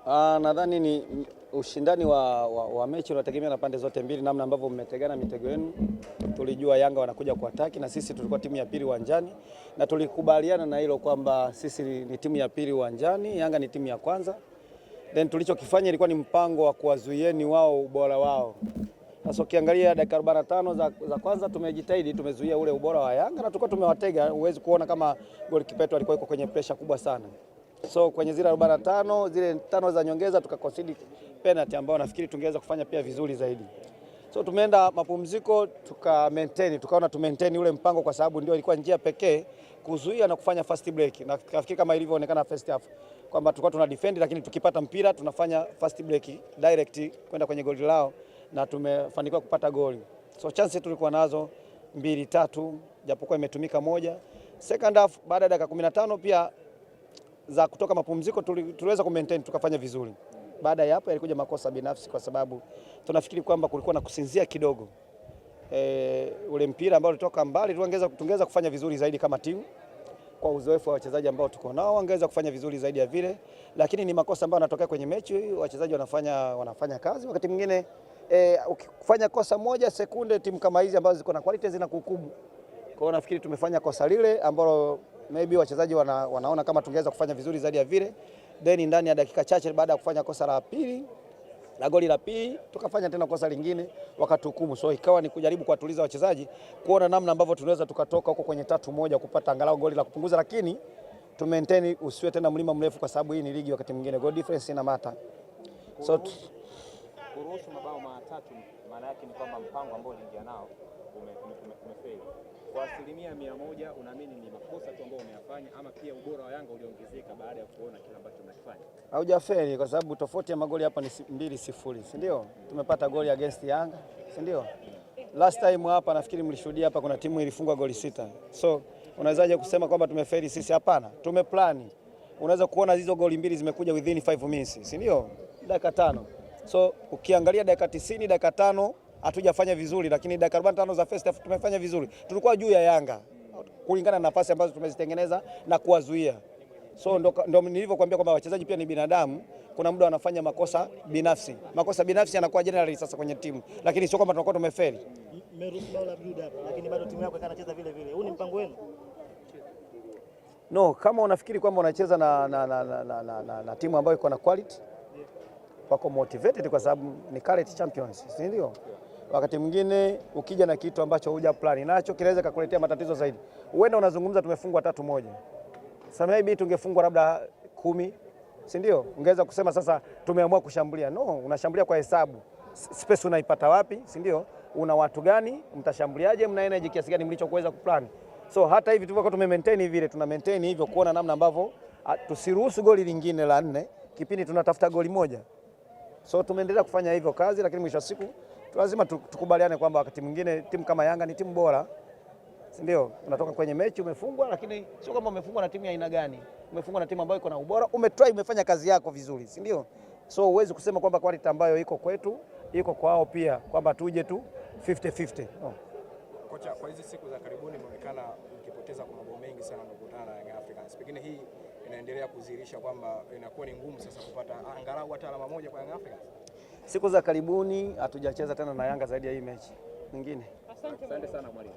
Nadhani ni ushindani wa mechi unategemea na pande zote mbili, namna ambavyo mmetegana mitego yenu. Tulijua Yanga wanakuja kuataki na sisi tulikuwa timu ya pili uwanjani, na tulikubaliana na hilo kwamba sisi ni timu ya pili uwanjani, Yanga ni timu ya kwanza. Then tulichokifanya ilikuwa ni mpango wa kuwazuieni wao ubora wao. Sasa ukiangalia dakika 45 za kwanza tumejitahidi, tumezuia ule ubora wa Yanga na tulikuwa tumewatega. Huwezi kuona kama goalkeeper alikuwa yuko kwenye pressure kubwa sana. So kwenye zile 45 zile 5 za nyongeza tukakonsidi penalty ambayo nafikiri tungeweza kufanya pia vizuri zaidi. So tumeenda mapumziko tukaona tu maintain ule mpango, kwa sababu ndio ilikuwa njia pekee kuzuia na kufanya fast break. Na nafikiri kama ilivyoonekana first half kwamba tulikuwa tuna defend, lakini tukipata mpira tunafanya fast break direct kwenda kwenye goli lao na tumefanikiwa kupata goli. So chances tulikuwa nazo 2-3 japokuwa imetumika moja. Second half baada ya dakika 15 pia za kutoka mapumziko tuliweza kumaintain tukafanya vizuri. Baada ya hapo yalikuja makosa binafsi, kwa sababu tunafikiri kwamba kulikuwa na kusinzia kidogo. Ule mpira ambao ulitoka mbali tungeweza kufanya vizuri zaidi kama timu. Kwa uzoefu wa wachezaji ambao tuko nao wangeweza kufanya vizuri zaidi ya vile, lakini ni makosa ambayo yanatokea kwenye mechi. Wachezaji wanafanya kazi, wakati mwingine ukifanya kosa moja sekunde, timu kama hizi ambazo ziko na quality zinakuhukumu. Kwa hiyo nafikiri tumefanya kosa lile ambalo maybe wachezaji wanaona kama tungeweza kufanya vizuri zaidi ya vile, then ndani ya dakika chache baada ya kufanya kosa la pili na goli la pili tukafanya tena kosa lingine wakatuhukumu. So ikawa ni kujaribu kuwatuliza wachezaji, kuona namna ambavyo tunaweza tukatoka huko kwenye 3-1 kupata angalau goli la kupunguza, lakini tu maintain usiwe tena mlima mrefu, kwa sababu hii ni ligi, wakati mwingine goal difference ina mata. So kuruhusu mabao matatu maana yake ni kwamba mpango ambao uliingia nao umefeli. Kwa 100% unaamini ni makosa tu ambayo umeyafanya, ama pia ubora wa Yanga uliongezeka baada ya kuona kile ambacho umekifanya? Haujafeli, kwa sababu tofauti ya magoli hapa ni 2-0, si ndio? Tumepata goli against Yanga, si ndio? Last time hapa nafikiri mlishuhudia hapa kuna timu ilifungwa goli 6. So unawezaje kusema kwamba tumefeli sisi? Hapana, tumeplani. Unaweza kuona hizo goli mbili zimekuja within 5 minutes, si ndio? Dakika 5. So ukiangalia dakika 90, dakika 5 hatujafanya vizuri, lakini dakika 45 za first half tumefanya vizuri. Tulikuwa juu ya Yanga kulingana na nafasi ambazo tumezitengeneza na kuwazuia. So ndo nilivyokuambia kwamba wachezaji pia ni binadamu, kuna muda wanafanya makosa binafsi. Makosa binafsi yanakuwa generally sasa kwenye timu, lakini sio kwamba tunakuwa tumefeli. Mmeruhusu bao la build up, lakini bado timu yako inacheza vile vile. Huu ni mpango wenu? No, kama unafikiri kwamba unacheza na timu ambayo iko na quality, wako motivated kwa sababu ni current champions, si ndio? Wakati mwingine ukija na kitu ambacho huja plan nacho kinaweza kukuletea matatizo zaidi. Uenda unazungumza tumefungwa 3-1. Sasa maybe tungefungwa labda 10, si ndio? Ungeweza kusema sasa tumeamua kushambulia. No, unashambulia kwa hesabu. Space unaipata wapi, si ndio? Una watu gani, mtashambuliaje, mna energy kiasi gani mlichokuweza kuplan. So hata hivi tulivyokuwa tumemaintain vile tuna maintain hivyo, kuona namna ambavyo tusiruhusu goli lingine la 4 kipindi tunatafuta goli moja. So tumeendelea kufanya hivyo kazi, lakini mwisho wa siku lazima tukubaliane kwamba wakati mwingine timu kama Yanga ni timu bora, si ndio? Unatoka kwenye mechi umefungwa, lakini sio kama umefungwa na timu ya aina gani. Umefungwa na timu ambayo iko na ubora, umetry, umefanya kazi yako vizuri, si ndio? So huwezi kusema kwamba quality ambayo iko kwetu iko kwao pia, kwamba tuje tu 50-50. No. Kocha, kwa hizi siku za karibuni imeonekana mkipoteza kwa mambo mengi sana mnakutana na Young Africans. Pengine hii inaendelea kudhihirisha kwamba inakuwa ni ngumu sasa kupata angalau hata alama moja kwa Young Africans. Siku za karibuni hatujacheza tena na Yanga zaidi ya hii mechi nyingine. Asante sana mwalimu.